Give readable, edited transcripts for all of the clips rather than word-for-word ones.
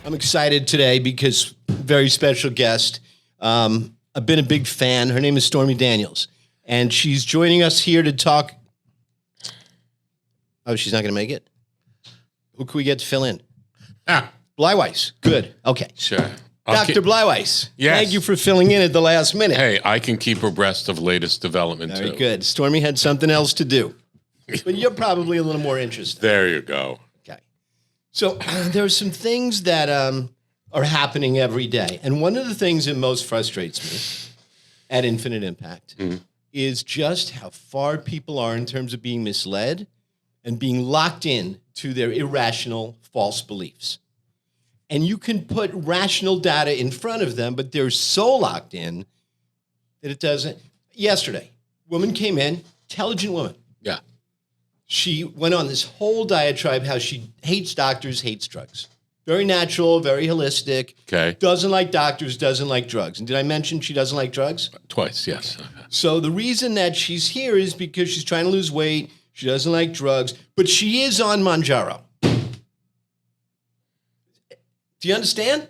I'm excited today because very special guest. I've been a big fan. Her name is Stormy Daniels, and she's joining us here to talk. Oh, she's not going to make it? Who can we get to fill in? Blyweiss. Good. Okay. Sure. Dr. Blyweiss. Yes. Thank you for filling in at the last minute. Hey, I can keep abreast of latest development, Very too. good. Stormy had something else to do, but you're probably a little more interested. There you go. Okay. So there are some things that are happening every day. And one of the things that most frustrates me at Infinite Impact is just how far people are in terms of being misled and being locked in to their irrational, false beliefs. And you can put rational data in front of them, but they're so locked in that it doesn't. Yesterday, woman came in, intelligent woman. Yeah. She went on this whole diatribe how she hates doctors, hates drugs. Very natural, very holistic. Okay. Doesn't like doctors, doesn't like drugs. And did I mention she doesn't like drugs? Twice, yes. Okay. So the reason that she's here is because she's trying to lose weight. She doesn't like drugs, but she is on Mounjaro. Do you understand?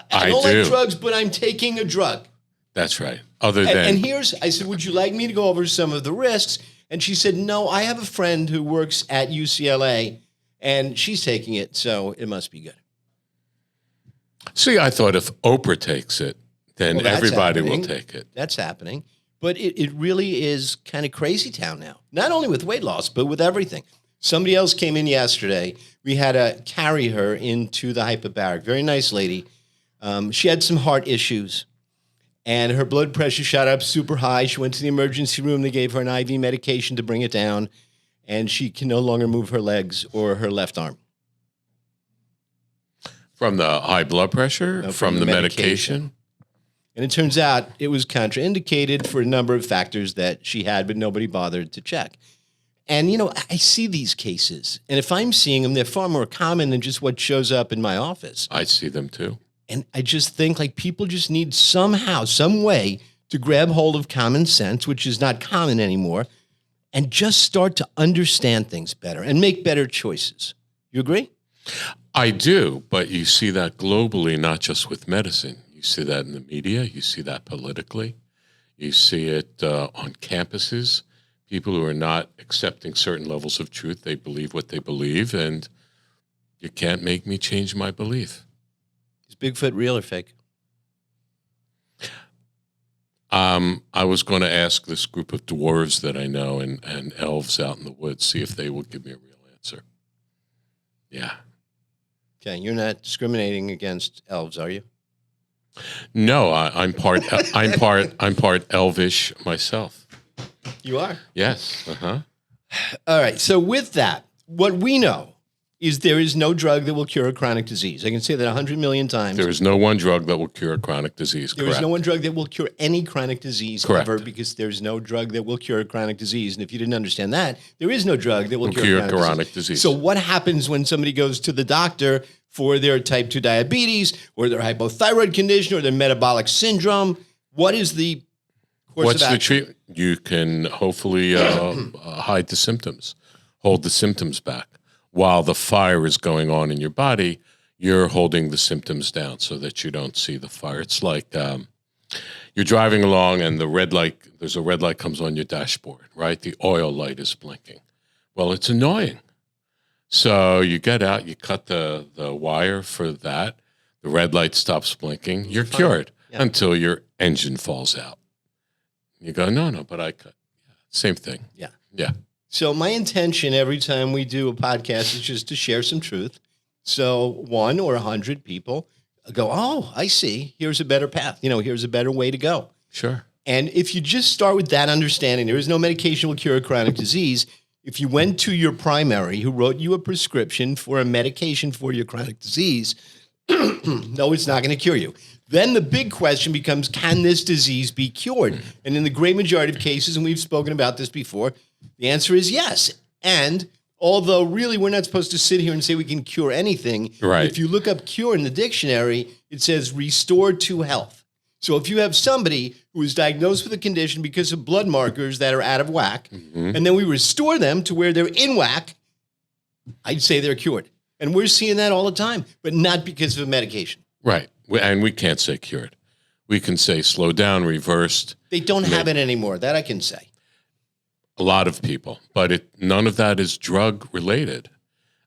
I don't like drugs, but I'm taking a drug. That's right. Other than... And I said, would you like me to go over some of the risks? And she said, no, I have a friend who works at UCLA, and she's taking it, so it must be good. See, I thought if Oprah takes it, then everybody will take it. That's happening. But it really is kind of crazy town now. Not only with weight loss, but with everything. Somebody else came in yesterday. We had to carry her into the hyperbaric. Very nice lady. She had some heart issues, and her blood pressure shot up super high. She went to the emergency room. They gave her an IV medication to bring it down, and she can no longer move her legs or her left arm. From the high blood pressure? No, from the medication? And it turns out it was contraindicated for a number of factors that she had, but nobody bothered to check. And, you know, I see these cases, and if I'm seeing them, they're far more common than just what shows up in my office. I see them too. And I just think like people just need somehow, some way to grab hold of common sense, which is not common anymore, and just start to understand things better and make better choices. You agree? I do, but you see that globally, not just with medicine. You see that in the media. You see that politically. You see it on campuses. People who are not accepting certain levels of truth, they believe what they believe, and you can't make me change my belief. Is Bigfoot real or fake? I was going to ask this group of dwarves that I know and elves out in the woods, see if they will give me a real answer. Yeah. Okay, you're not discriminating against elves, are you? No, I'm part elvish myself. You are? Yes. Uh-huh. All right. So with that, what we know is there is no drug that will cure a chronic disease. I can say that 100 million times. There is no one drug that will cure a chronic disease. There is no one drug that will cure any chronic disease ever, because there's no drug that will cure a chronic disease. And if you didn't understand that, there is no drug that will cure a chronic disease. So what happens when somebody goes to the doctor for their type 2 diabetes or their hypothyroid condition or their metabolic syndrome? What is the course of action? What's the treatment? You can hopefully hide the symptoms, hold the symptoms back. While the fire is going on in your body, you're holding the symptoms down so that you don't see the fire. It's like you're driving along and there's a red light comes on your dashboard, right? The oil light is blinking. Well, it's annoying. So you get out, you cut the wire for that. The red light stops blinking. You're cured until your engine falls out. You go, no, but I cut. Same thing. Yeah. Yeah. So my intention every time we do a podcast is just to share some truth. So 1 or 100 people go, oh, I see. Here's a better path. Here's a better way to go. Sure. And if you just start with that understanding, there is no medication will cure a chronic disease. If you went to your primary who wrote you a prescription for a medication for your chronic disease, no, it's not going to cure you. Then the big question becomes, can this disease be cured? And in the great majority of cases, and we've spoken about this before, the answer is yes. And although really we're not supposed to sit here and say we can cure anything, right. If you look up cure in the dictionary, it says restore to health. So if you have somebody who is diagnosed with a condition because of blood markers that are out of whack, and then we restore them to where they're in whack, I'd say they're cured. And we're seeing that all the time, but not because of a medication. Right. And we can't say cured. We can say slowed down, reversed. They don't have it anymore. That I can say. A lot of people, but none of that is drug related.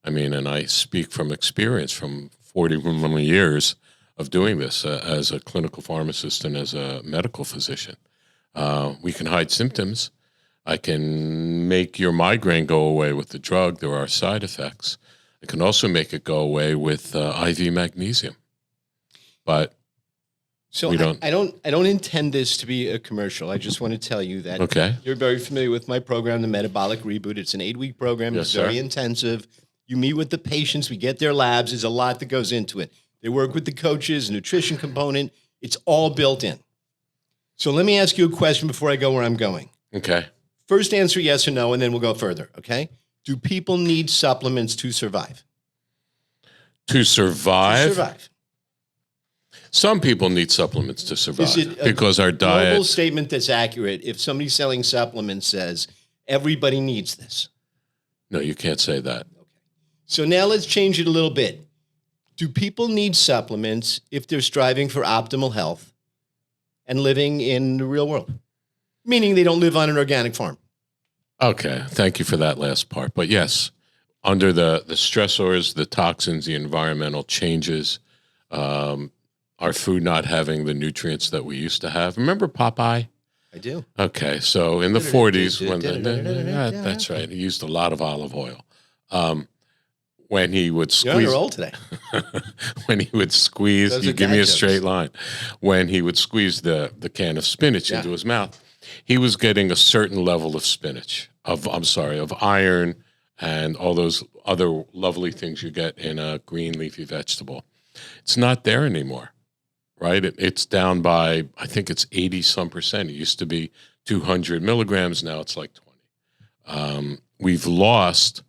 I mean, and I speak from experience from 41 years of doing this as a clinical pharmacist and as a medical physician. We can hide symptoms. I can make your migraine go away with the drug. There are side effects. I can also make it go away with IV magnesium. But so I don't intend this to be a commercial. I just want to tell you that you're very familiar with my program, the Metabolic Reboot. It's an 8-week program. Yes, it's very intensive. You meet with the patients. We get their labs. There's a lot that goes into it. They work with the coaches, nutrition component. It's all built in. So let me ask you a question before I go where I'm going. Okay. First answer yes or no, and then we'll go further, okay? Do people need supplements to survive? To survive? To survive. Some people need supplements to survive Is it because our diet. Global statement that's accurate if somebody selling supplements says everybody needs this? No, you can't say that. Okay. So now let's change it a little bit. Do people need supplements if they're striving for optimal health and living in the real world? Meaning they don't live on an organic farm. Okay, thank you for that last part. But yes, under the stressors, the toxins, the environmental changes, our food not having the nutrients that we used to have. Remember Popeye? I do. Okay, so in the 40s, that's right, he used a lot of olive oil. When he would squeeze, you're on a roll today. When he would squeeze, you give me a straight line. When he would squeeze the can of spinach into his mouth, he was getting a certain level of of iron and all those other lovely things you get in a green leafy vegetable. It's not there anymore, right? It's down by, I think it's 80-some%. It used to be 200 milligrams. Now it's like 20. We've lost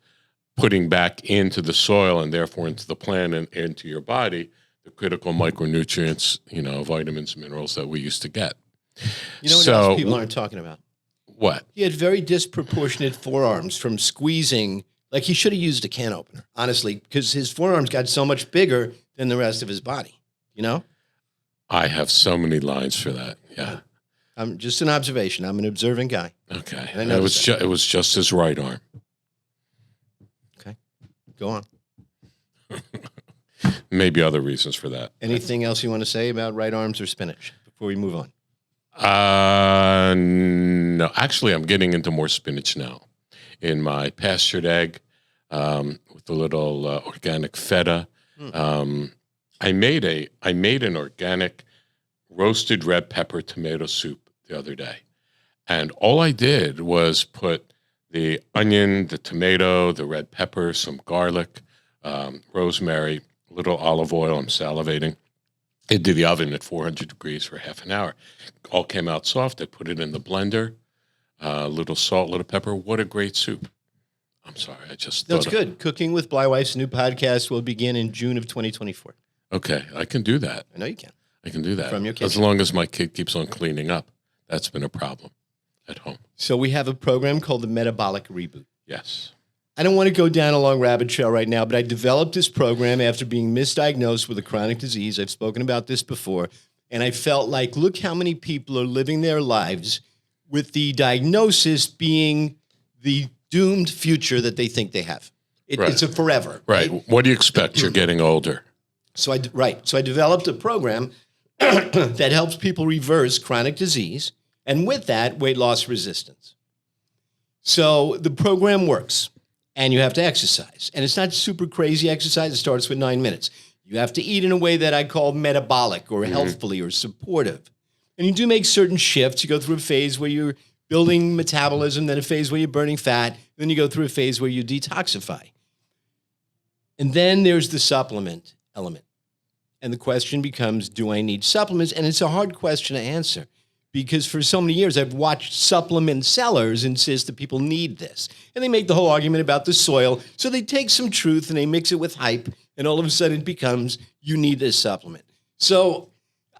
putting back into the soil and therefore into the plant and into your body the critical micronutrients, vitamins, minerals that we used to get. You know what else people aren't talking about? What? He had very disproportionate forearms from squeezing. Like he should have used a can opener, honestly, because his forearms got so much bigger than the rest of his body. I have so many lines for that. Yeah. I'm just an observation. I'm an observant guy. Okay. It was just his right arm. Okay. Go on. Maybe other reasons for that. Anything else you want to say about right arms or spinach before we move on? No. Actually, I'm getting into more spinach now. In my pastured egg, with a little organic feta. I made an organic roasted red pepper tomato soup the other day. And all I did was put the onion, the tomato, the red pepper, some garlic, rosemary, a little olive oil. I'm salivating. Into the oven at 400 degrees for half an hour. All came out soft. I put it in the blender. A little salt, little pepper. What a great soup. I'm sorry. I just That's good. Cooking with Blyweiss, new podcast will begin in June of 2024. Okay. I can do that. I know you can. I can do that. From your kitchen. As long as my kid keeps on cleaning up. That's been a problem at home. So we have a program called the Metabolic Reboot. Yes. I don't want to go down a long rabbit trail right now, but I developed this program after being misdiagnosed with a chronic disease. I've spoken about this before. And I felt like, look how many people are living their lives with the diagnosis being the doomed future that they think they have. It's a forever. Right. What do you expect? You're getting older. So I developed a program that helps people reverse chronic disease, and with that, weight loss resistance. So the program works, and you have to exercise. And it's not super crazy exercise. It starts with 9 minutes. You have to eat in a way that I call metabolic or healthfully or supportive. And you do make certain shifts. You go through a phase where you're building metabolism, then a phase where you're burning fat, then you go through a phase where you detoxify. And then there's the supplement element. And the question becomes, do I need supplements? And it's a hard question to answer because for so many years, I've watched supplement sellers insist that people need this. And they make the whole argument about the soil. So they take some truth and they mix it with hype. And all of a sudden it becomes, you need this supplement. So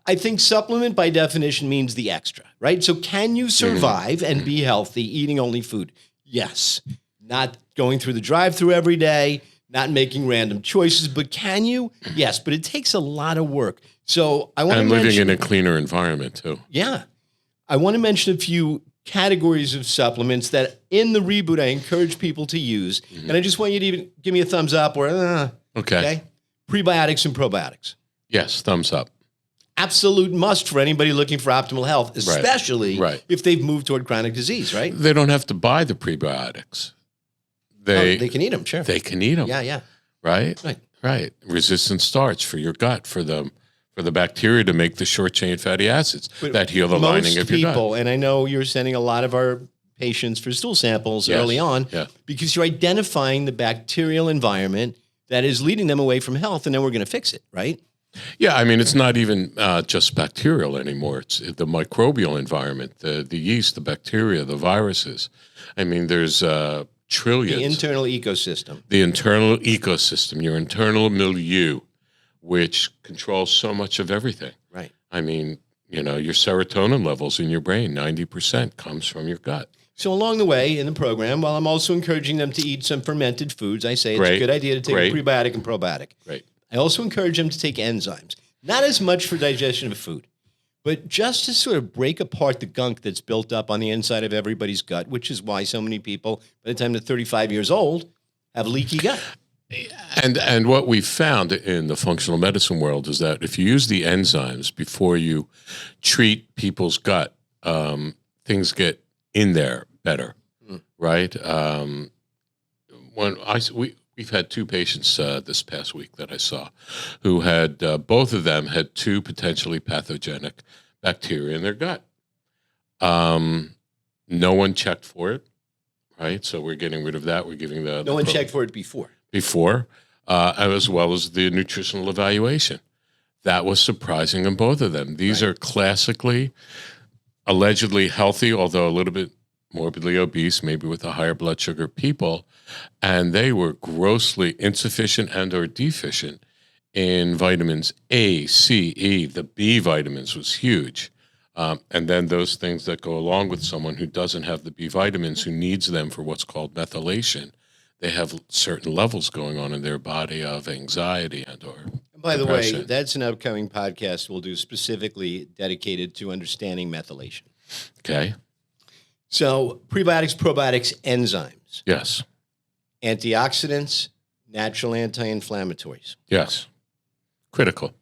I think supplement by definition means the extra, right? So can you survive and be healthy eating only food? Yes. Not going through the drive-thru every day, not making random choices. But can you? Yes, but it takes a lot of work. So I want to mention... And living in a cleaner environment, too. Yeah. I want to mention a few categories of supplements that in the reboot I encourage people to use. And I just want you to even give me a thumbs up or, okay. Prebiotics and probiotics. Yes, thumbs up. Absolute must for anybody looking for optimal health, especially if they've moved toward chronic disease, right? They don't have to buy the prebiotics. They can eat them, sure. They can eat them. Yeah. Right. Resistant starch for your gut, for the bacteria to make the short-chain fatty acids that heal the lining of your gut. And I know you're sending a lot of our patients for stool samples early on because you're identifying the bacterial environment that is leading them away from health, and then we're going to fix it, right? Yeah, I mean, it's not even just bacterial anymore. It's the microbial environment, the yeast, the bacteria, the viruses. I mean, there's trillions. The internal ecosystem. The internal ecosystem, your internal milieu, which controls so much of everything. Right. I mean, your serotonin levels in your brain, 90% comes from your gut. So along the way in the program, while I'm also encouraging them to eat some fermented foods, I say it's a good idea to take a prebiotic and probiotic. Right. I also encourage them to take enzymes, not as much for digestion of food, but just to sort of break apart the gunk that's built up on the inside of everybody's gut, which is why so many people, by the time they're 35 years old, have leaky gut. And what we found in the functional medicine world is that if you use the enzymes before you treat people's gut, things get in there better, right? We've had two patients this past week that I saw who had, both of them had two potentially pathogenic bacteria in their gut. No one checked for it, right? So we're getting rid of that. We're giving No one checked for it before, as well as the nutritional evaluation. That was surprising in both of them. These are classically, allegedly healthy, although a little bit morbidly obese, maybe with a higher blood sugar people, and they were grossly insufficient and or deficient in vitamins A, C, E. The B vitamins was huge. And then those things that go along with someone who doesn't have the B vitamins, who needs them for what's called methylation. They have certain levels going on in their body of anxiety and or By the depression. way, that's an upcoming podcast we'll do specifically dedicated to understanding methylation. Okay. So prebiotics, probiotics, enzymes. Yes. Antioxidants, natural anti-inflammatories. Yes. Critical.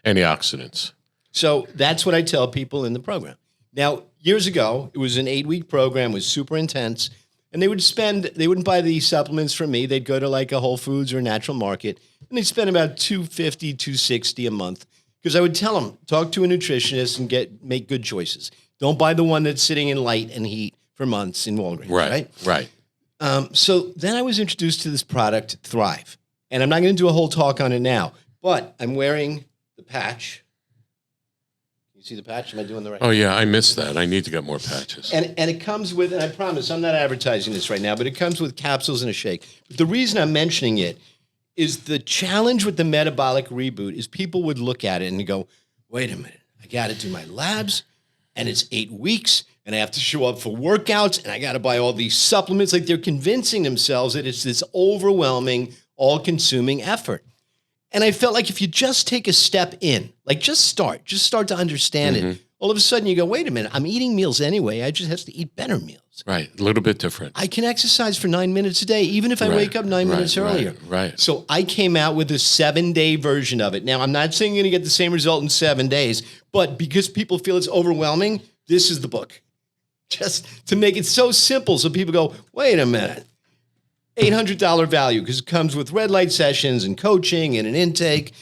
Antioxidants. So that's what I tell people in the program. Now, years ago, it was an 8-week program, was super intense. And they wouldn't buy the supplements from me. They'd go to like a Whole Foods or a natural market, and they'd spend about $250, $260 a month. Because I would tell them, talk to a nutritionist and make good choices. Don't buy the one that's sitting in light and heat for months in Walgreens. Right. So then I was introduced to this product, Thrive. And I'm not going to do a whole talk on it now, but I'm wearing the patch. See the patch? Am I doing the right? Oh, yeah, I missed that. I need to get more patches. And it comes with, and I promise I'm not advertising this right now, but it comes with capsules and a shake. But the reason I'm mentioning it is the challenge with the metabolic reboot is people would look at it and go, wait a minute, I got to do my labs, and it's 8 weeks, and I have to show up for workouts, and I got to buy all these supplements. Like they're convincing themselves that it's this overwhelming, all-consuming effort. And I felt like if you just take a step in, like just start to understand it, all of a sudden you go, wait a minute, I'm eating meals anyway. I just have to eat better meals. Right. A little bit different. I can exercise for 9 minutes a day, even if I wake up 9 minutes earlier. Right. So I came out with a 7-day version of it. Now, I'm not saying you're going to get the same result in 7 days, but because people feel it's overwhelming, this is the book. Just to make it so simple so people go, wait a minute. $800 value because it comes with red light sessions and coaching and an intake.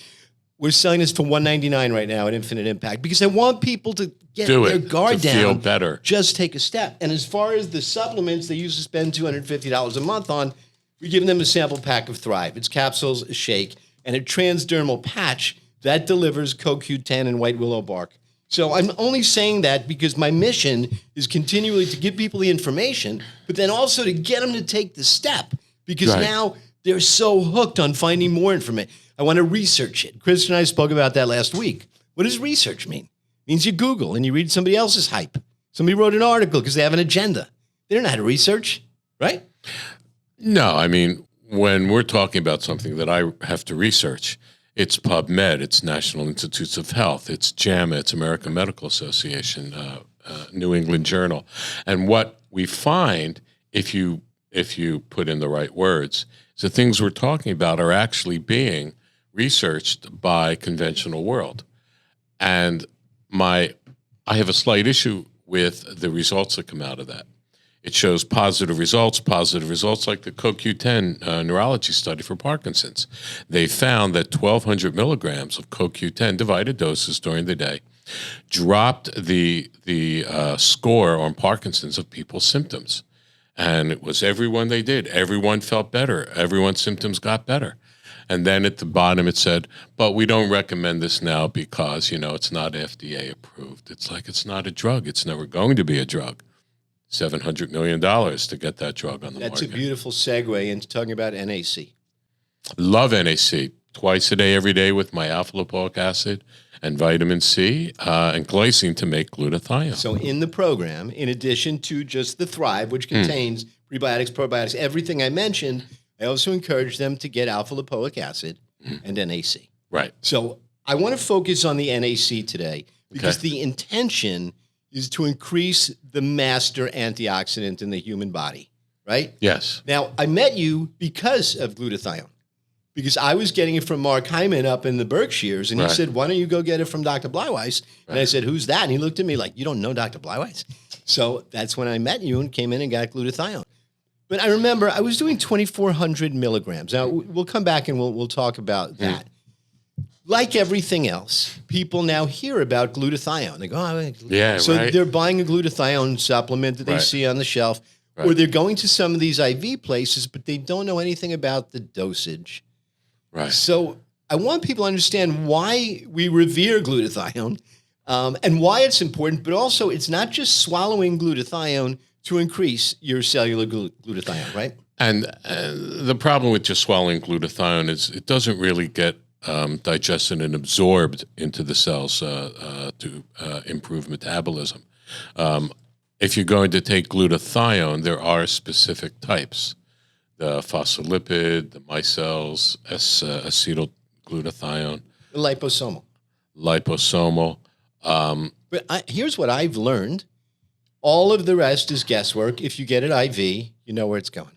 We're selling this for $199 right now at Infinite Impact because I want people to get their guard down. Feel better. Just take a step. And as far as the supplements they used to spend $250 a month on, we're giving them a sample pack of Thrive. It's capsules, a shake, and a transdermal patch that delivers CoQ10 and white willow bark. So I'm only saying that because my mission is continually to give people the information, but then also to get them to take the step because now they're so hooked on finding more information. I want to research it. Chris and I spoke about that last week. What does research mean? It means you Google and you read somebody else's hype. Somebody wrote an article because they have an agenda. They don't know how to research, right? No, I mean, when we're talking about something that I have to research, it's PubMed, it's National Institutes of Health, it's JAMA, it's American Medical Association, New England Journal. And what we find, if you put in the right words, is the things we're talking about are actually being researched by conventional world. And I have a slight issue with the results that come out of that. It shows positive results like the CoQ10 neurology study for Parkinson's. They found that 1,200 milligrams of CoQ10 divided doses during the day dropped the score on Parkinson's of people's symptoms. And it was everyone they did. Everyone felt better. Everyone's symptoms got better. And then at the bottom it said, but we don't recommend this now because, it's not FDA approved. It's like it's not a drug. It's never going to be a drug. $700 million to get that drug on the market. That's a beautiful segue into talking about NAC. Love NAC. Twice a day, every day with my alpha-lipoic acid and vitamin C and glycine to make glutathione. So in the program, in addition to just the Thrive, which contains prebiotics, probiotics, everything I mentioned, I also encourage them to get alpha-lipoic acid and NAC. Right. So I want to focus on the NAC today because the intention is to increase the master antioxidant in the human body, right? Yes. Now, I met you because of glutathione, because I was getting it from Mark Hyman up in the Berkshires, and he said, why don't you go get it from Dr. Blyweiss? And I said, who's that? And he looked at me like, you don't know Dr. Blyweiss? So that's when I met you and came in and got glutathione. But I remember I was doing 2,400 milligrams. Now, we'll come back and we'll talk about that. Like everything else, people now hear about glutathione. They go, so they're buying a glutathione supplement that they see on the shelf, or they're going to some of these IV places, but they don't know anything about the dosage. Right. So I want people to understand why we revere glutathione and why it's important, but also it's not just swallowing glutathione to increase your cellular glutathione, right? And the problem with just swallowing glutathione is it doesn't really get digested and absorbed into the cells to improve metabolism. If you're going to take glutathione, there are specific types. The phospholipid, the micelles, acetylglutathione. Liposomal. But here's what I've learned. All of the rest is guesswork. If you get it IV, you know where it's going.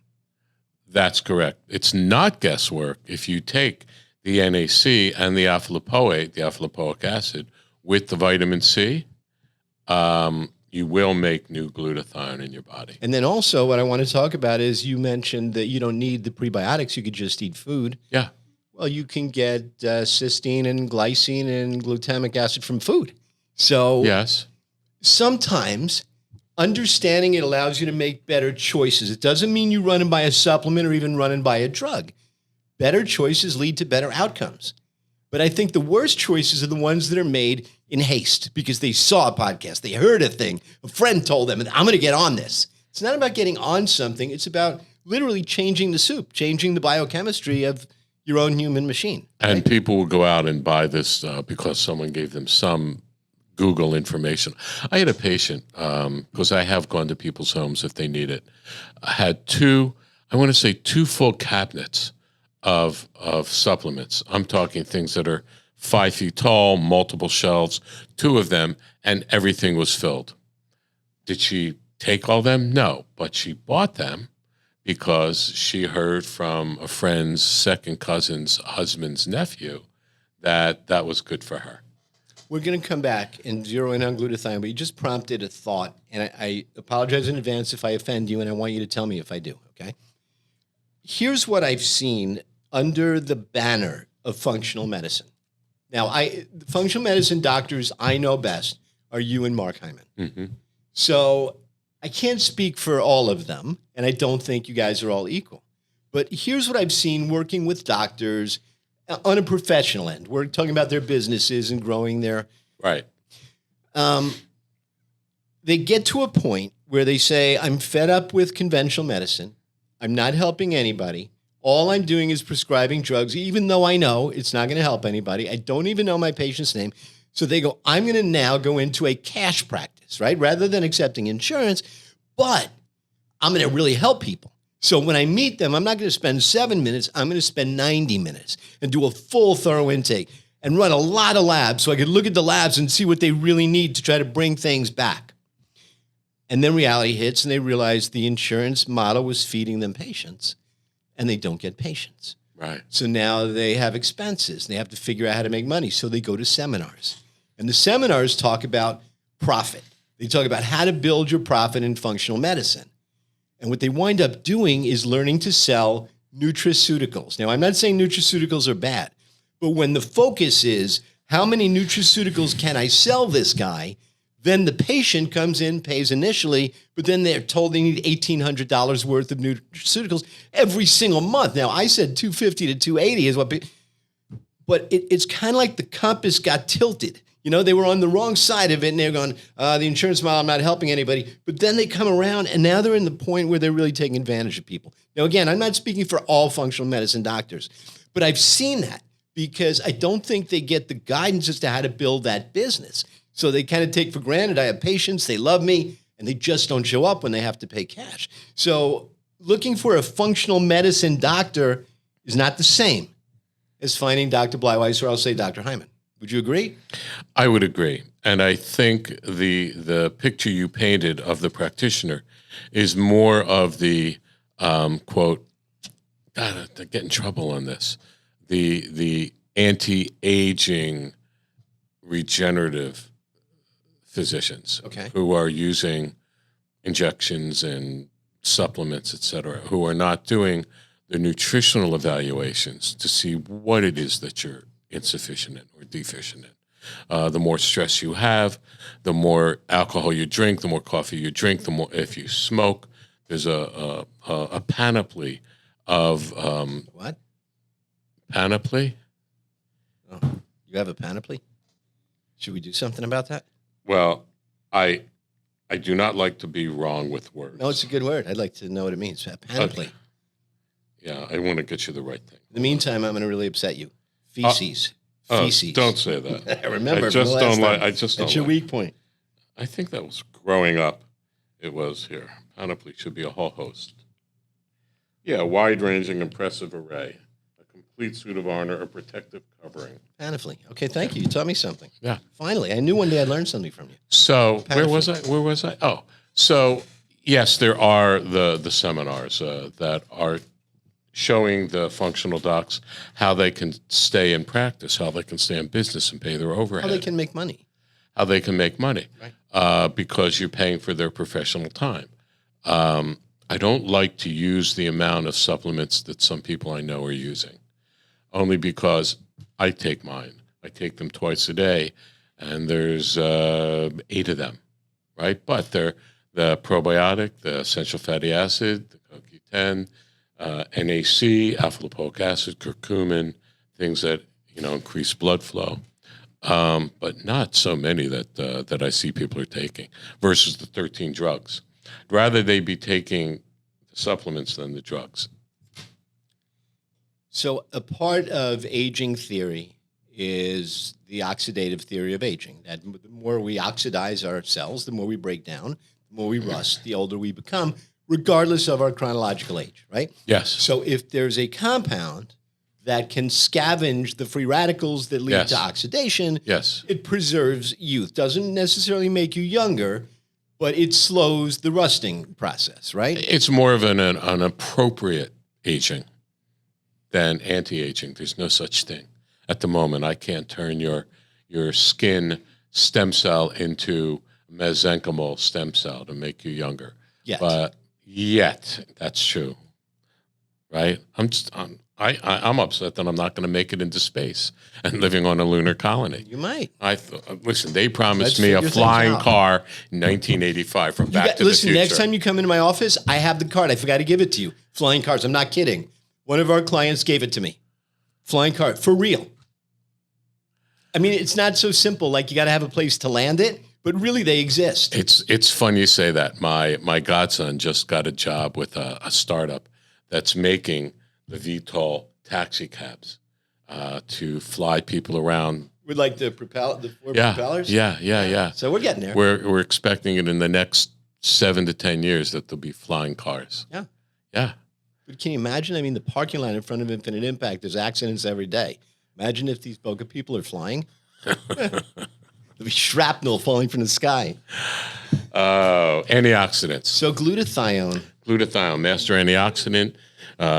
That's correct. It's not guesswork if you take the NAC and the alpha-lipoate, the alpha-lipoic acid, with the vitamin C, you will make new glutathione in your body. And then also what I want to talk about is you mentioned that you don't need the prebiotics. You could just eat food. Yeah. Well, you can get cysteine and glycine and glutamic acid from food. So yes, sometimes understanding it allows you to make better choices. It doesn't mean you run and buy a supplement or even run and buy a drug. Better choices lead to better outcomes. But I think the worst choices are the ones that are made in haste because they saw a podcast, they heard a thing, a friend told them, and I'm going to get on this. It's not about getting on something. It's about literally changing the soup, changing the biochemistry of your own human machine. And people will go out and buy this because someone gave them some Google information. I had a patient, because I have gone to people's homes if they need it. I had two full cabinets of supplements. I'm talking things that are 5 feet tall, multiple shelves, 2 of them, and everything was filled. Did she take all them? No, but she bought them because she heard from a friend's second cousin's husband's nephew that was good for her. We're going to come back and zero in on glutathione, but you just prompted a thought, and I apologize in advance if I offend you, and I want you to tell me if I do, okay? Here's what I've seen under the banner of functional medicine. Now, the functional medicine doctors I know best are you and Mark Hyman. Mm-hmm. So I can't speak for all of them, and I don't think you guys are all equal. But here's what I've seen working with doctors on a professional end. We're talking about their businesses and growing their... Right. They get to a point where they say, I'm fed up with conventional medicine. I'm not helping anybody. All I'm doing is prescribing drugs, even though I know it's not going to help anybody. I don't even know my patient's name. So they go, I'm going to now go into a cash practice, right? Rather than accepting insurance, but I'm going to really help people. So when I meet them, I'm not going to spend 7 minutes. I'm going to spend 90 minutes and do a full thorough intake and run a lot of labs so I could look at the labs and see what they really need to try to bring things back. And then reality hits and they realize the insurance model was feeding them patients and they don't get patients. Right. So now they have expenses. They have to figure out how to make money. So they go to seminars. And the seminars talk about profit. They talk about how to build your profit in functional medicine. And what they wind up doing is learning to sell nutraceuticals. Now, I'm not saying nutraceuticals are bad, but when the focus is how many nutraceuticals can I sell this guy, then the patient comes in, pays initially, but then they're told they need $1,800 worth of nutraceuticals every single month. Now, I said $250 to $280 is what, but it's kind of like the compass got tilted. You know, they were on the wrong side of it, and they're going, the insurance model, I'm not helping anybody. But then they come around, and now they're in the point where they're really taking advantage of people. Now, again, I'm not speaking for all functional medicine doctors, but I've seen that because I don't think they get the guidance as to how to build that business. So they kind of take for granted, I have patients, they love me, and they just don't show up when they have to pay cash. So looking for a functional medicine doctor is not the same as finding Dr. Blyweiss, or I'll say Dr. Hyman. Would you agree? I would agree. And I think the picture you painted of the practitioner is more of the, quote, God, I get in trouble on this, the anti-aging regenerative physicians, okay, who are using injections and supplements, et cetera, who are not doing the nutritional evaluations to see what it is that you're insufficient in or deficient in. The more stress you have, the more alcohol you drink, the more coffee you drink, the more if you smoke. There's a panoply of what? Panoply? Oh, you have a panoply? Should we do something about that? Well, I do not like to be wrong with words. No, it's a good word. I'd like to know what it means. Panoply. Okay. Yeah, I want to get you the right thing. In the meantime, I'm going to really upset you. Feces. Feces. Don't say that. I remember. I just from the last don't like. time. I just don't. That's your like. weak point. I think that was growing up. It was here. Panoply should be a whole host. Yeah, a wide-ranging, impressive array, a complete suit of honor, a protective covering. Panoply. Okay, thank you. You taught me something. Yeah. Finally, I knew one day I'd learn something from you. So Panoply. Where was I? Oh, so yes, there are the seminars that are showing the functional docs how they can stay in practice, how they can stay in business and pay their overhead. How they can make money. How they can make money, right. Because you're paying for their professional time. I don't like to use the amount of supplements that some people I know are using, only because I take mine. I take them twice a day, and there's 8 of them, right? But they're the probiotic, the essential fatty acid, the CoQ10, NAC, alpha lipoic acid, curcumin, things that increase blood flow, but not so many that I see people are taking versus the 13 drugs. Rather they be taking the supplements than the drugs. So a part of aging theory is the oxidative theory of aging. That the more we oxidize our cells, the more we break down, the more we rust, the older we become, regardless of our chronological age, right? Yes. So if there's a compound that can scavenge the free radicals that lead Yes. to oxidation, Yes. it preserves youth. Doesn't necessarily make you younger, but it slows the rusting process, right? It's more of an appropriate aging than anti-aging. There's no such thing. At the moment, I can't turn your skin stem cell into mesenchymal stem cell to make you younger. Yet. But yet, that's true, right? I'm upset that I'm not going to make it into space and living on a lunar colony. You might. Listen, they promised Let's me a figure things flying out. car in 1985 from Back to the Listen, Future. next time you come into my office, I have the card. I forgot to give it to you. Flying cars. I'm not kidding. One of our clients gave it to me. Flying car. For real. I mean, it's not so simple. Like you got to have a place to land it, but really they exist. It's funny you say that. My godson just got a job with a startup that's making the VTOL taxi cabs to fly people around. With like the four propellers? Yeah. So we're getting there. We're expecting it in the next 7 to 10 years that there'll be flying cars. Yeah. Yeah. But can you imagine? I mean, the parking lot in front of Infinite Impact, there's accidents every day. Imagine if these boca people are flying. There'll be shrapnel falling from the sky. Antioxidants. So glutathione. Glutathione, master antioxidant,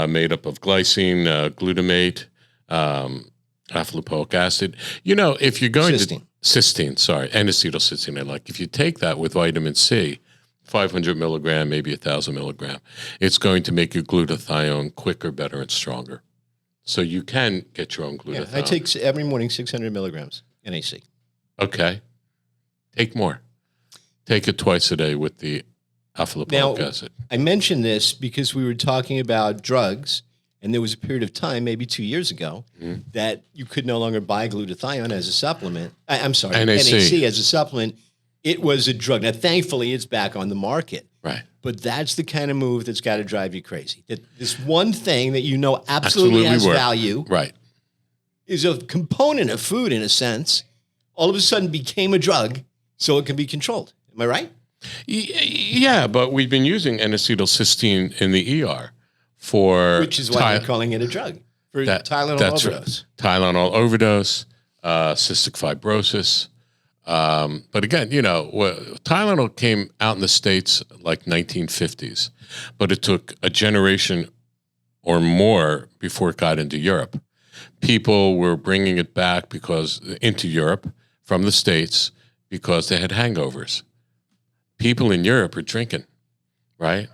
made up of glycine, glutamate, alpha-lipoic acid. You know, if you're going to cysteine, sorry, N-acetylcysteine, if you take that with vitamin C, 500 milligram, maybe 1,000 milligram, it's going to make your glutathione quicker, better, and stronger. So you can get your own glutathione. Yeah, I take every morning 600 milligrams NAC. Okay. Take more. Take it twice a day with the alpha-lipoic acid. I mentioned this because we were talking about drugs, and there was a period of time, maybe 2 years ago, that you could no longer buy glutathione as a supplement. I'm sorry, NAC as a supplement. It was a drug. Now, thankfully, it's back on the market. Right. But that's the kind of move that's got to drive you crazy. That this one thing that you know absolutely has value is a component of food, in a sense, all of a sudden became a drug so it can be controlled. Am I right? Yeah, but we've been using N-acetylcysteine in the ER for... Which is why they're calling it a drug, for Tylenol overdose. Tylenol overdose, cystic fibrosis. But again, you know, Tylenol came out in the States like 1950s, but it took a generation or more before it got into Europe. People were bringing it back into Europe from the States because they had hangovers. People in Europe are drinking, right?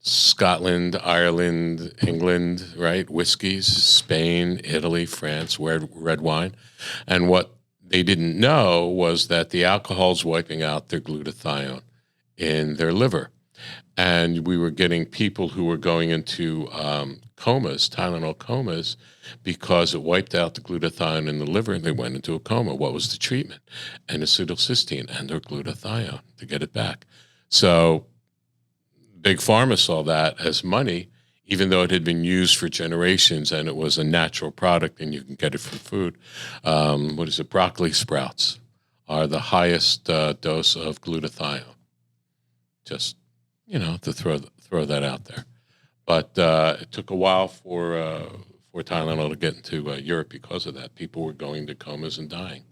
Scotland, Ireland, England, right? Whiskeys, Spain, Italy, France, red wine. And what they didn't know was that the alcohol's wiping out their glutathione in their liver. And we were getting people who were going into comas, Tylenol comas, because it wiped out the glutathione in the liver and they went into a coma. What was the treatment? N-acetylcysteine and their glutathione to get it back. So Big Pharma saw that as money, even though it had been used for generations and it was a natural product and you can get it from food. Broccoli sprouts are the highest dose of glutathione. Just, you know, to throw that out there. But it took a while for Tylenol to get into Europe because of that. People were going to comas and dying.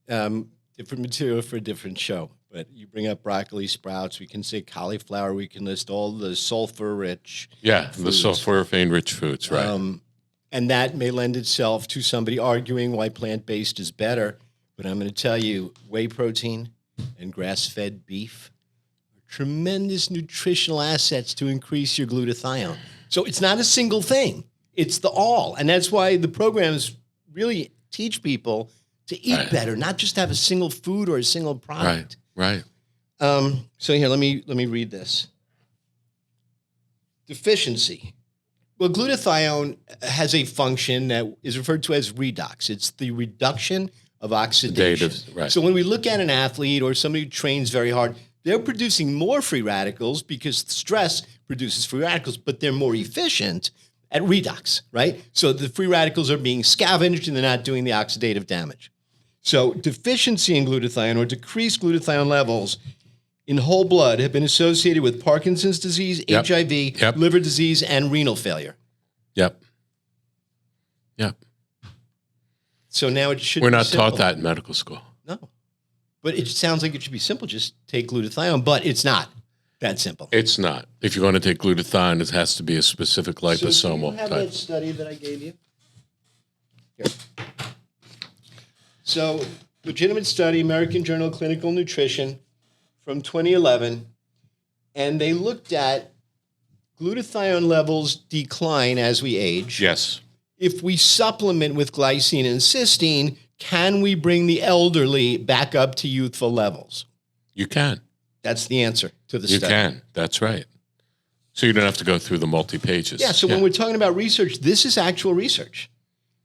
Different material for a different show. But you bring up broccoli sprouts. We can say cauliflower. We can list all the sulfur-rich foods. The sulforaphane-rich foods, right. And that may lend itself to somebody arguing why plant-based is better. But I'm going to tell you, whey protein and grass-fed beef are tremendous nutritional assets to increase your glutathione. So it's not a single thing. It's the all. And that's why the programs really teach people to eat better, not just have a single food or a single product. Right. So here, let me read this. Deficiency. Well, glutathione has a function that is referred to as redox. It's the reduction of oxidation. Right. So when we look at an athlete or somebody who trains very hard, they're producing more free radicals because stress produces free radicals, but they're more efficient at redox, right? So the free radicals are being scavenged and they're not doing the oxidative damage. So deficiency in glutathione or decreased glutathione levels in whole blood have been associated with Parkinson's disease, HIV, liver disease, and renal failure. Yep. So now it should We're be not simple. taught that in medical school. No. But it sounds like it should be simple. Just take glutathione, but it's not that simple. It's not. If you're going to take glutathione, it has to be a specific liposomal So do you have type. that study that I gave you? Here. So, legitimate study, American Journal of Clinical Nutrition from 2011, and they looked at glutathione levels decline as we age. Yes. If we supplement with glycine and cysteine, can we bring the elderly back up to youthful levels? You can. That's the answer to the study. You can. That's right. So you don't have to go through the multi-pages. Yeah, so when we're talking about research, this is actual research.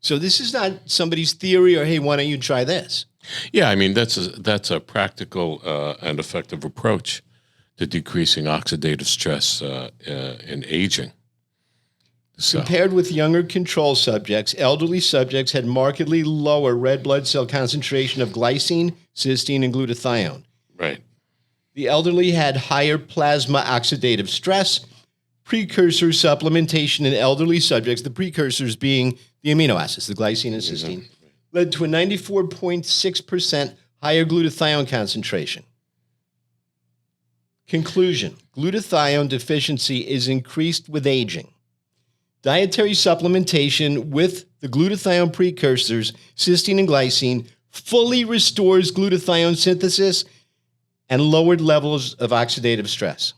So this is not somebody's theory or, hey, why don't you try this? Yeah, I mean, that's a practical and effective approach to decreasing oxidative stress in aging. So. Compared with younger control subjects, elderly subjects had markedly lower red blood cell concentration of glycine, cysteine, and glutathione. Right. The elderly had higher plasma oxidative stress. Precursor supplementation in elderly subjects, the precursors being the amino acids, the glycine and cysteine, led to a 94.6% higher glutathione concentration. Conclusion: glutathione deficiency is increased with aging. Dietary supplementation with the glutathione precursors, cysteine and glycine, fully restores glutathione synthesis and lowered levels of oxidative stress.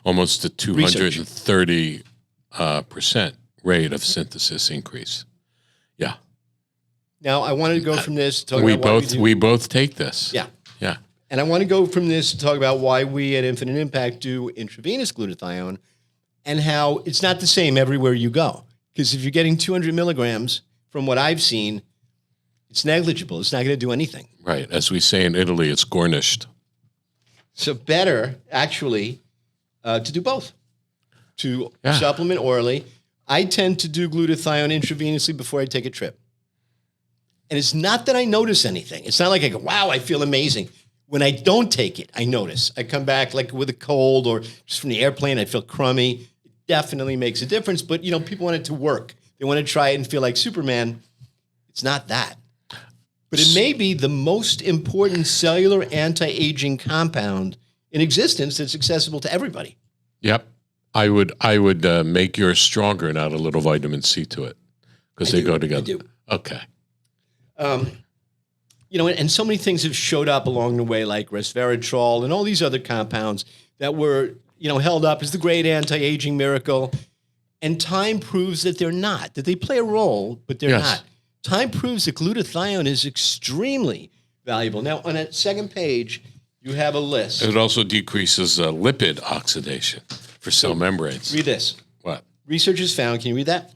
Almost a 230% rate of synthesis increase. Yeah. Now, I wanted to go from this to talk We about both we both take this. Yeah. Yeah. And I want to go from this to talk about why we at Infinite Impact do intravenous glutathione and how it's not the same everywhere you go. Because if you're getting 200 milligrams, from what I've seen, it's negligible. It's not going to do anything. Right. As we say in Italy, it's garnished. So better, actually, to do both. To supplement orally. I tend to do glutathione intravenously before I take a trip. And it's not that I notice anything. It's not like I go, wow, I feel amazing. When I don't take it, I notice. I come back like with a cold or just from the airplane, I feel crummy. It definitely makes a difference. But, you know, people want it to work. They want to try it and feel like Superman. It's not that. But it may be the most important cellular anti-aging compound in existence that's accessible to everybody. Yep. I would make yours stronger and add a little vitamin C to it because they go together. I do. Okay. You know, and so many things have showed up along the way, like resveratrol and all these other compounds that were, you know, held up as the great anti-aging miracle. And time proves that they're not, that they play a role, but they're not. Time proves that glutathione is extremely valuable. Now, on that second page, you have a list. It also decreases lipid oxidation for cell membranes. Read this. What? Research has found, can you read that?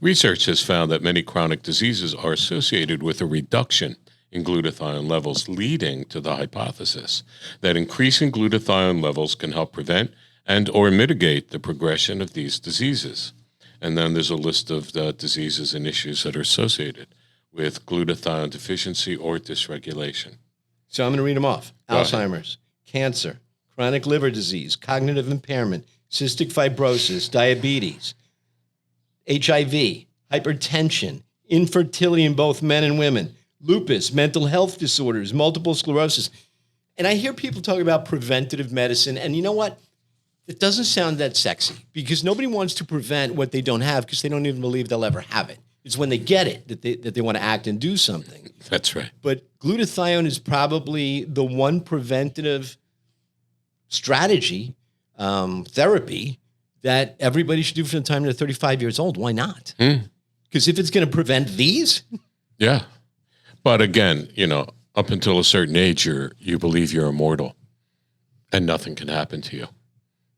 Research has found that many chronic diseases are associated with a reduction in glutathione levels, leading to the hypothesis that increasing glutathione levels can help prevent and or mitigate the progression of these diseases. And then there's a list of the diseases and issues that are associated with glutathione deficiency or dysregulation. So I'm going to read them off. Alzheimer's, cancer, chronic liver disease, cognitive impairment, cystic fibrosis, diabetes, HIV, hypertension, infertility in both men and women, lupus, mental health disorders, multiple sclerosis. And I hear people talk about preventative medicine. And you know what? It doesn't sound that sexy because nobody wants to prevent what they don't have because they don't even believe they'll ever have it. It's when they get it that they want to act and do something. That's right. But glutathione is probably the one preventative strategy, therapy, that everybody should do from the time they're 35 years old. Why not? Because if it's going to prevent these. Yeah. But again, you know, up until a certain age, you believe you're immortal and nothing can happen to you,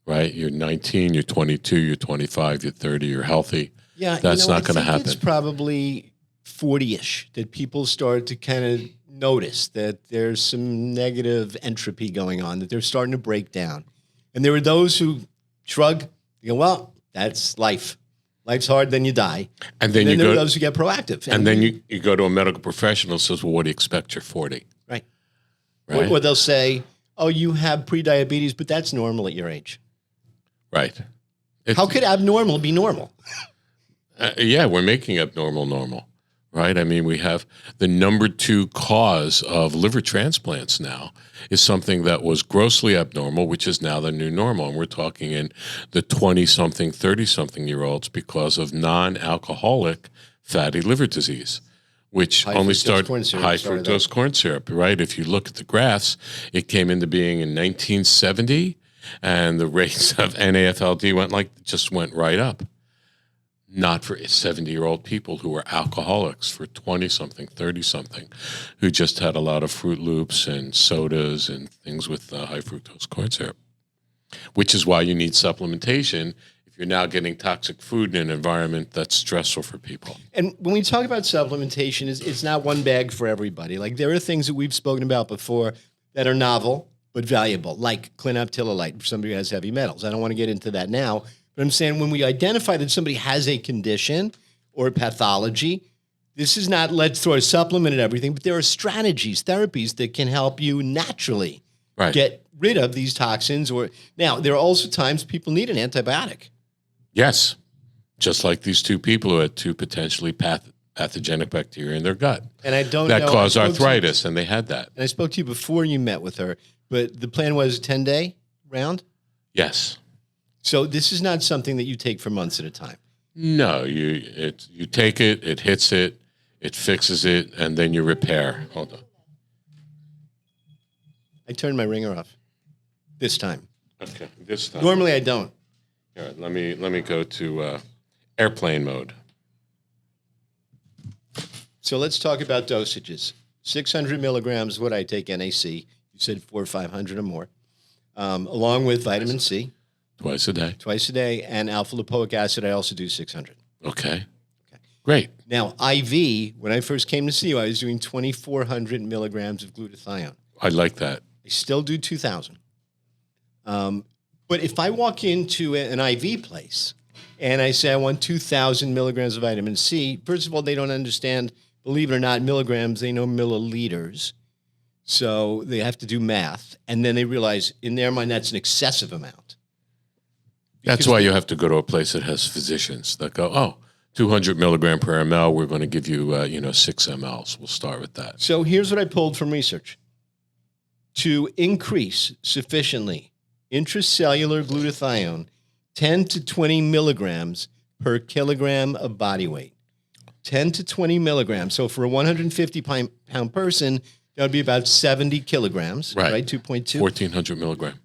right? You're 19, you're 22, you're 25, you're 30, you're healthy. Yeah, that's not going to happen. It's probably 40-ish that people start to kind of notice that there's some negative entropy going on, that they're starting to break down. And there are those who shrug, you go, well, that's life. Life's hard, then you die. And then there are those who get proactive. And then you go to a medical professional and says, well, what do you expect? You're 40. Right. Or they'll say, oh, you have prediabetes, but that's normal at your age. Right. How could abnormal be normal? Yeah, we're making abnormal normal, right? I mean, we have the number 2 cause of liver transplants now is something that was grossly abnormal, which is now the new normal. And we're talking in the 20-something, 30-something-year-olds because of non-alcoholic fatty liver disease, which only started high fructose corn syrup, right? If you look at the graphs, it came into being in 1970, and the rates of NAFLD just went right up. Not for 70-year-old people who were alcoholics, for 20-something, 30-something, who just had a lot of Fruit Loops and sodas and things with high fructose corn syrup, which is why you need supplementation if you're now getting toxic food in an environment that's stressful for people. And when we talk about supplementation, it's not one bag for everybody. Like there are things that we've spoken about before that are novel but valuable, like clinoptilolite for somebody who has heavy metals. I don't want to get into that now. But I'm saying when we identify that somebody has a condition or a pathology, this is not let's throw a supplement at everything, but there are strategies, therapies that can help you naturally Right. get rid of these toxins. Or now there are also times people need an antibiotic. Yes. Just like these two people who had two potentially pathogenic bacteria in their gut And I don't that know. caused arthritis, and they had that. And I spoke to you before you met with her, but the plan was a 10-day round. Yes. So this is not something that you take for months at a time. No, you take it, it hits it, it fixes it, and then you repair. Hold on. I turned my ringer off this time. Okay, this time. Normally I don't. All right, let me go to airplane mode. So let's talk about dosages. 600 milligrams would I take NAC? You said 400 or 500 or more, along with vitamin C. Twice a day. Twice a day, and alpha lipoic acid. I also do 600. Okay. Great. Now, IV, when I first came to see you, I was doing 2,400 milligrams of glutathione. I like that. I still do 2,000. But if I walk into an IV place and I say I want 2,000 milligrams of vitamin C, first of all, they don't understand, believe it or not, milligrams. They know milliliters. So they have to do math. And then they realize in their mind that's an excessive amount. That's why you have to go to a place that has physicians that go, 200 milligram per ml, we're going to give you, 6 mLs. We'll start with that. So here's what I pulled from research. To increase sufficiently intracellular glutathione, 10 to 20 milligrams per kilogram of body weight. 10 to 20 milligrams. So for a 150-pound person, that would be about 70 kilograms, right? 2.2. 1,400 milligram.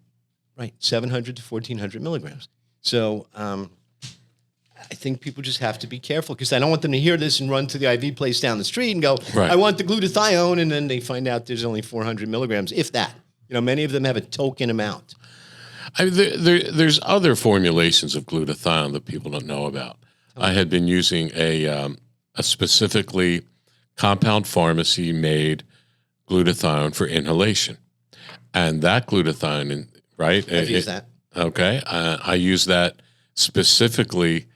Right, 700 to 1,400 milligrams. So I think people just have to be careful because I don't want them to hear this and run to the IV place down the street and go, right. I want the glutathione, and then they find out there's only 400 milligrams, if that. Many of them have a token amount. There's other formulations of glutathione that people don't know about. I had been using a specifically compound pharmacy made glutathione for inhalation, and that glutathione, right? I've used that. Okay, I use that specifically.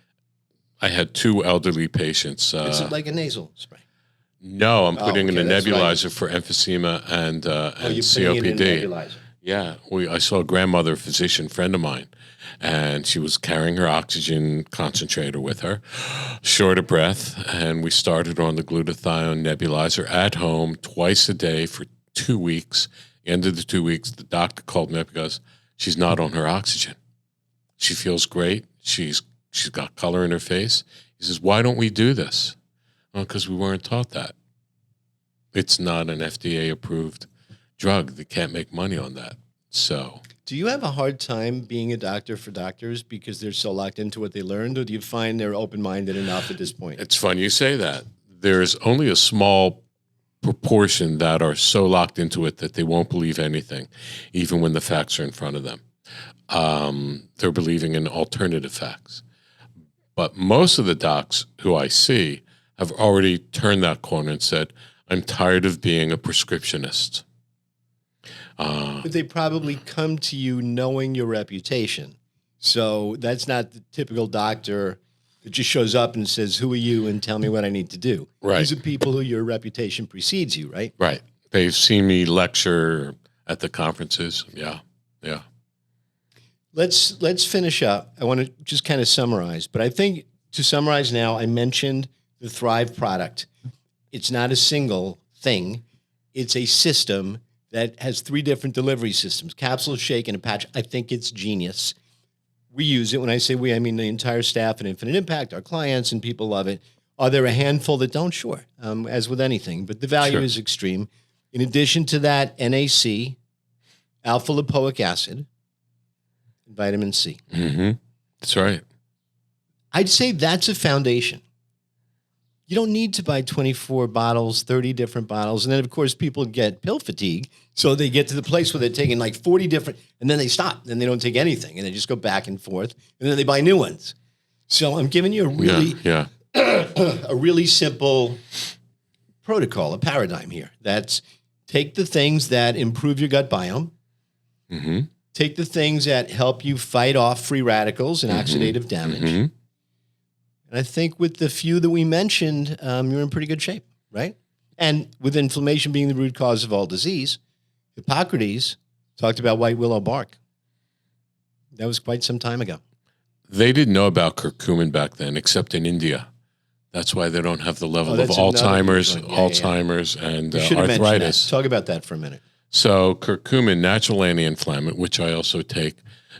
I had 2 elderly patients. Is it like a nasal spray? No, I'm putting in a that's nebulizer for emphysema and You're COPD. putting it in a nebulizer. Yeah, I saw a grandmother physician friend of mine, and she was carrying her oxygen concentrator with her, short of breath, and we started on the glutathione nebulizer at home twice a day for 2 weeks. End of the 2 weeks, the doctor called me up and goes, she's not on her oxygen. She feels great. She's got color in her face. He says, why don't we do this? Well, because we weren't taught that. It's not an FDA-approved drug. They can't make money on that. So, do you have a hard time being a doctor for doctors because they're so locked into what they learned, or do you find they're open-minded enough at this point? It's fun you say that. There's only a small proportion that are so locked into it that they won't believe anything, even when the facts are in front of them. They're believing in alternative facts. But most of the docs who I see have already turned that corner and said, I'm tired of being a prescriptionist. But they probably come to you knowing your reputation. So that's not the typical doctor that just shows up and says, who are you, and tell me what I need to do. Right. These are people who your reputation precedes you, right? Right. They've seen me lecture at the conferences. Yeah. Let's finish up. I want to just kind of summarize. But I think to summarize now, I mentioned the Thrive product. It's not a single thing. It's a system that has 3 different delivery systems, capsule, shake, and a patch. I think it's genius. We use it. When I say we, I mean the entire staff at Infinite Impact, our clients, and people love it. Are there a handful that don't? Sure, as with anything. But the value is extreme. In addition to that, NAC, alpha lipoic acid, and vitamin C. Mm-hmm. That's right. I'd say that's a foundation. You don't need to buy 24 bottles, 30 different bottles. And then, of course, people get pill fatigue. So they get to the place where they're taking like 40 different, and then they stop. And they don't take anything. And they just go back and forth. And then they buy new ones. So I'm giving you a really, a really simple protocol, a paradigm here. That's take the things that improve your gut biome. Mm-hmm. Take the things that help you fight off free radicals and oxidative damage. Mm-hmm. And I think with the few that we mentioned, you're in pretty good shape, right? And with inflammation being the root cause of all disease, Hippocrates Talked about white willow bark. That was quite some time ago. They didn't know about curcumin back then, except in India. That's why they don't have the level of Alzheimer's, and arthritis. Talk about that for a minute. So curcumin, natural anti-inflammatory, which I also take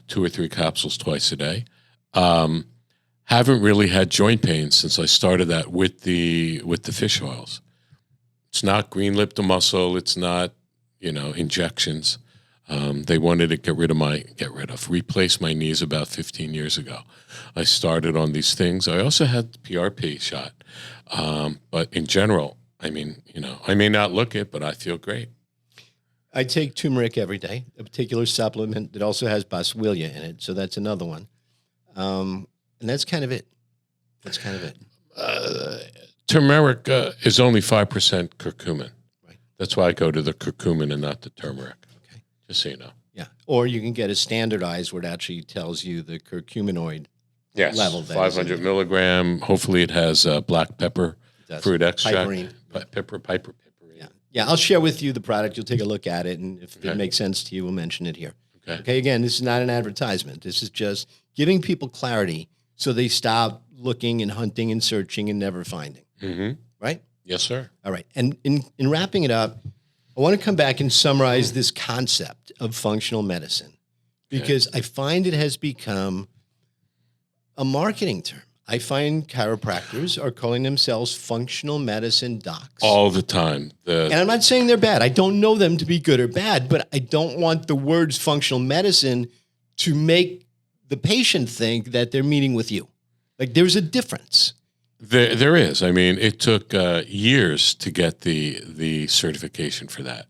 2 or 3 capsules twice a day. Haven't really had joint pain since I started that with the fish oils. It's not green-lipped muscle. It's not, injections. They wanted to replace my knees about 15 years ago. I started on these things. I also had the PRP shot. But in general, I may not look it, but I feel great. I take turmeric every day, a particular supplement that also has boswellia in it. So that's another one. And that's kind of it. Turmeric is only 5% curcumin. Right. That's why I go to the curcumin and not the turmeric. Okay. Just so you know. Yeah. Or you can get a standardized where it actually tells you the curcuminoid level. 500 milligram. Hopefully it has black pepper, fruit extract. Piperine. Pepper. Yeah. I'll share with you the product. You'll take a look at it. And if it makes sense to you, we'll mention it here. Okay. Again, this is not an advertisement. This is just giving people clarity so they stop looking and hunting and searching and never finding. Mm-hmm. Right? Yes, sir. All right. And in wrapping it up, I want to come back and summarize this concept of functional medicine because I find it has become a marketing term. I find chiropractors are calling themselves functional medicine docs. All the time. And I'm not saying they're bad. I don't know them to be good or bad, but I don't want the words functional medicine to make the patient think that they're meeting with you. Like there's a difference. There is. It took years to get the certification for that,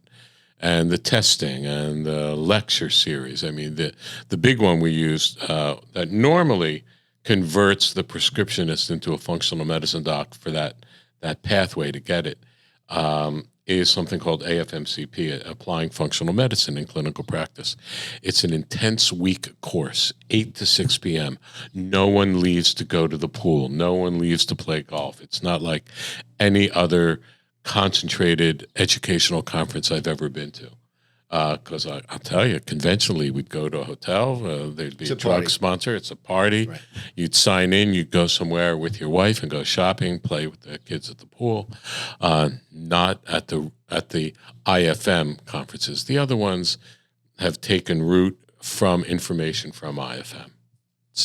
and the testing and the lecture series. The big one we used that normally converts the prescriptionist into a functional medicine doc for that pathway to get it is something called AFMCP, Applying Functional Medicine in Clinical Practice. It's an intense week course, 8 to 6 p.m. No one leaves to go to the pool. No one leaves to play golf. It's not like any other concentrated educational conference I've ever been to. Because I'll tell you, conventionally, we'd go to a hotel, there'd be a drug sponsor, it's a party. Right. You'd sign in, you'd go somewhere with your wife and go shopping, play with the kids at the pool. Not at the IFM conferences. The other ones have taken root from information from IFM.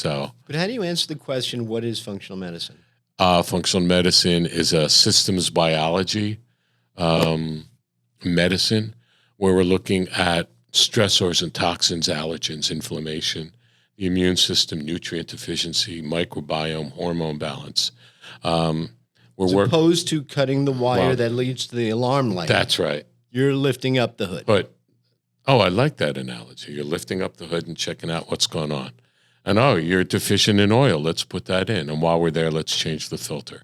But how do you answer the question, what is functional medicine? Functional medicine is a systems biology medicine, where we're looking at stressors and toxins, allergens, inflammation, the immune system, nutrient deficiency, microbiome, hormone balance. As opposed to cutting the wire that leads to the alarm light. That's right. You're lifting up the hood. But, I like that analogy. You're lifting up the hood and checking out what's going on. And, you're deficient in oil. Let's put that in. And while we're there, let's change the filter.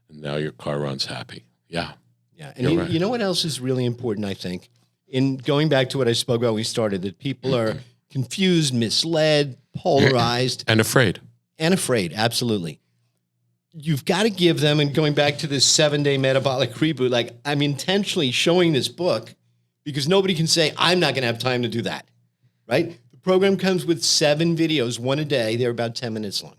And now your car runs happy. Yeah. Yeah. And you know what else is really important, I think? In going back to what I spoke about when we started, that people are confused, misled, polarized. And afraid. Absolutely. You've got to give them, and going back to this 7-day metabolic reboot, I'm intentionally showing this book because nobody can say, I'm not going to have time to do that, right? The program comes with 7 videos, 1 a day. They're about 10 minutes long.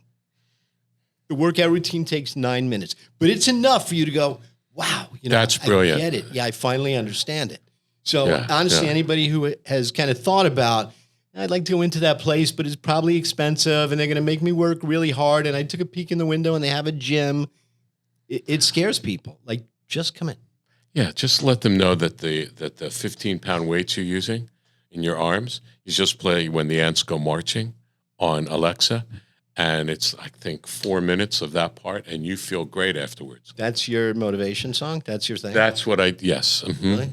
The workout routine takes 9 minutes, but it's enough for you to go, wow, that's brilliant. I get it. Yeah, I finally understand it. So honestly, anybody who has kind of thought about, I'd like to go into that place, but it's probably expensive and they're going to make me work really hard. And I took a peek in the window and they have a gym. It scares people. Just come in. Yeah, just let them know that the 15-pound weights you're using in your arms, you just play When the Ants Go Marching on Alexa. And it's, I think, 4 minutes of that part, and you feel great afterwards. That's your motivation song? That's your thing? That's what yes. Mm-hmm. Really?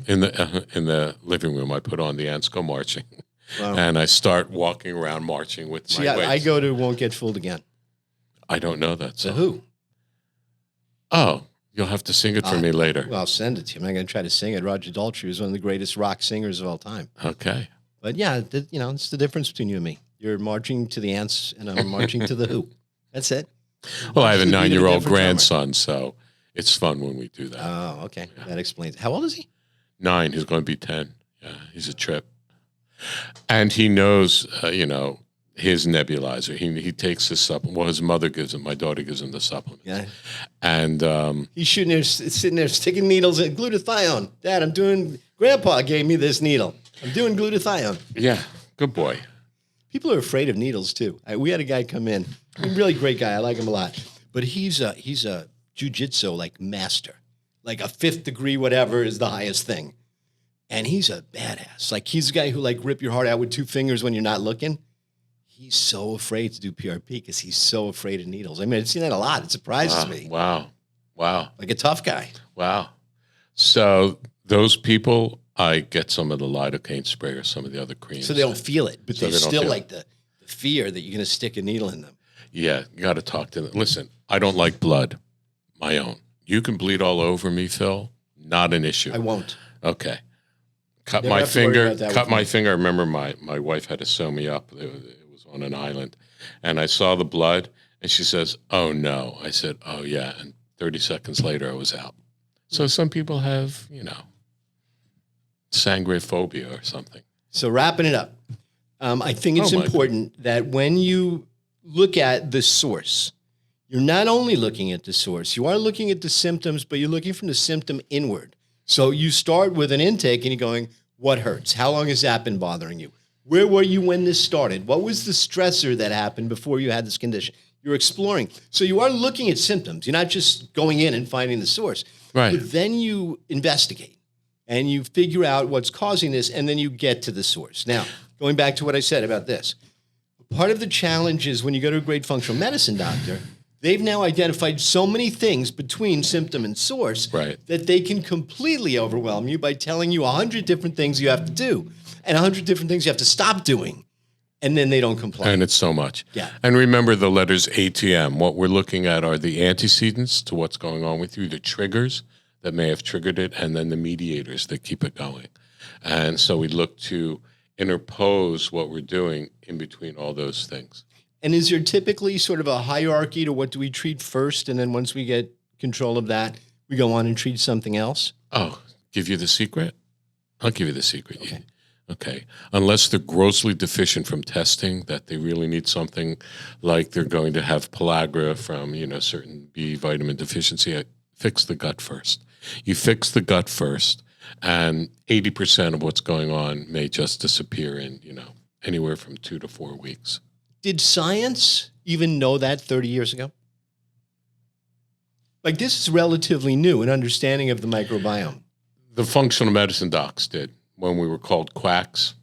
In the living room, I put on The Ants Go Marching. Wow. And I start walking around marching with my weights. I go to Won't Get Fooled Again. I don't know that song. The Who? Oh, you'll have to sing it for me later. Well, I'll send it to you. I'm not going to try to sing it. Roger Daltrey is one of the greatest rock singers of all time. Okay. But yeah, it's the difference between you and me. You're marching to the Ants, and I'm marching to the Who. That's it. Well, I have a 9-year-old grandson, so it's fun when we do that. Oh, okay. Yeah. That explains. How old is he? 9. He's going to be 10. Yeah, he's a trip. And he knows, his nebulizer. He takes his supplement. Well, his mother gives him. My daughter gives him the supplement. Yeah. And He's sitting there sticking needles in glutathione. Dad, Grandpa gave me this needle. I'm doing glutathione. yeah, good boy. People are afraid of needles too. We had a guy come in, a really great guy. I like him a lot, but he's a jujitsu like master, like a 5th degree, whatever is the highest thing. And he's a badass. Like he's a guy who like rip your heart out with 2 fingers when you're not looking. He's so afraid to do PRP because he's so afraid of needles. I mean, I've seen that a lot. It surprises me. Wow. Like a tough guy. Wow. So those people, I get some of the lidocaine spray or some of the other creams. So they don't feel it, but So they they don't still feel like the fear that you're going to stick a needle in them. Yeah, you got to talk to them. Listen, I don't like blood, my own. You can bleed all over me, Phil. Not an issue. I won't. Okay. Cut Never my have to worry finger. about that Cut with my me. finger. I remember my wife had to sew me up. It was on an island. And I saw the blood, and she says, "Oh, no." I said, "Oh, yeah." And 30 seconds later, I was out. So some people have, sangrephobia or something. So wrapping it up, I think it's Oh, my important that when you look at the source, you're not only looking at the source, you are looking at the symptoms, but you're looking from the symptom inward. So you start with an intake and you're going, what hurts? How long has that been bothering you? Where were you when this started? What was the stressor that happened before you had this condition? You're exploring. So you are looking at symptoms. You're not just going in and finding the source. Right. But then you investigate and you figure out what's causing this, and then you get to the source. Now, going back to what I said about this, part of the challenge is when you go to a great functional medicine doctor, they've now identified so many things between symptom and source Right. that they can completely overwhelm you by telling you 100 different things you have to do and 100 different things you have to stop doing, and then they don't comply. And it's so much. Yeah. And remember the letters ATM. What we're looking at are the antecedents to what's going on with you, the triggers that may have triggered it, and then the mediators that keep it going. And so we look to interpose what we're doing in between all those things. And is there typically sort of a hierarchy to what do we treat first, and then once we get control of that, we go on and treat something else? Oh, give you the secret? I'll give you the secret. Okay. Unless they're grossly deficient from testing, that they really need something like they're going to have pellagra from, certain B vitamin deficiency, fix the gut first. You fix the gut first, and 80% of what's going on may just disappear in, anywhere from 2 to 4 weeks. Did science even know that 30 years ago? Like, this is relatively new, an understanding of the microbiome. The functional medicine docs did when we were called quacks,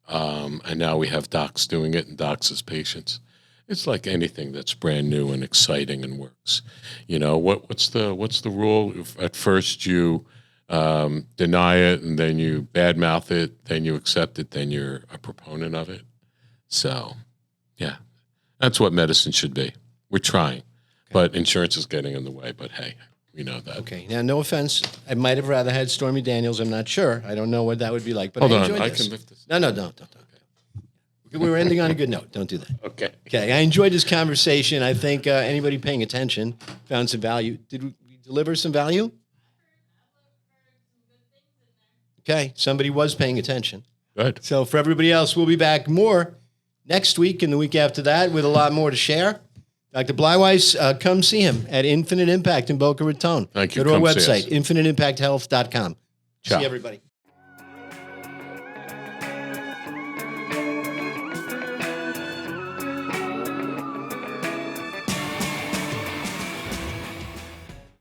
and now we have docs doing it and docs as patients. It's like anything that's brand new and exciting and works. What's the rule? If at first you deny it, and then you badmouth it, then you accept it, then you're a proponent of it. So, yeah, that's what medicine should be. We're trying, but insurance is getting in the way. But hey, we know that. Okay. Now, no offense. I might have rather had Stormy Daniels. I'm not sure. I don't know what that would be like. But Hold I on, enjoyed I this. can lift this. No, don't. We were ending on a good note. Don't do that. Okay. Okay. I enjoyed this conversation. I think anybody paying attention found some value. Did we deliver some value? Okay. Somebody was paying attention. Good. So for everybody else, we'll be back more next week and the week after that with a lot more to share. Dr. Blyweiss, come see him at Infinite Impact in Boca Raton. Thank you. Go to our Come see website, us. infiniteimpacthealth.com. Ciao. See everybody.